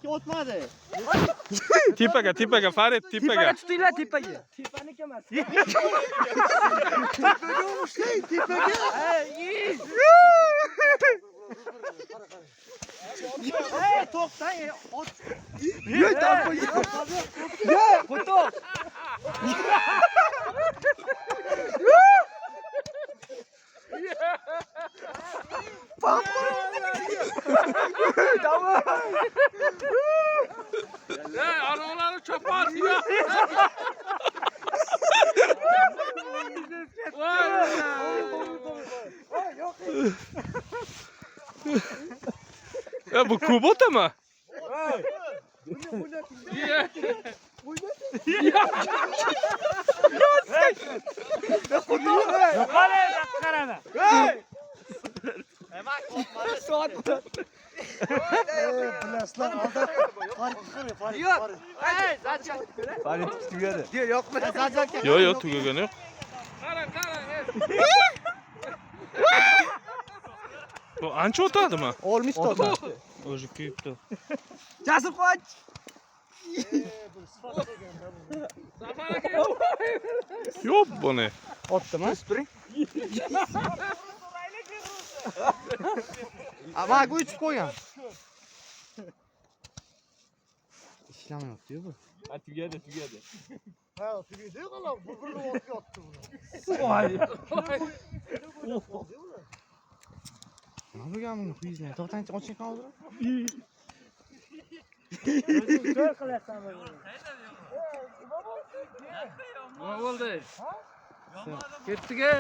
otga o'tmadi. Tepaga, Farid, tepaga. Tutinglar tepaga. Tepaniki emas. Tepaga ushlang, tepaga. Hey, to'xtang, ot. Yo'q, tepaga. Yo'q, qo'toq. Arabaları çöpe atıyor. Ya bu Kubota mı? Qarama. Plaslar aldı. Farid. Hey, zaten. Farid tugadi. Yo'q, zaten. Yo'q, tugagani yo'q. Bu ancha o'tadimi? Olmuş da. O'zi kuyibdi. Jasur qoch. Yo'q buni. Otdimi? Turing. Ama uçup qo'ygan. İşlamayapti-yu bu. Ha, tugadi. Ha, tugadi qala, bu birni otga otdi buni. Voy. Nima bo'lganini qo'yinglar. To'xtang, oching hozir. O'zing ko'r qilasan buni. Nima bo'ldi? Ketdiga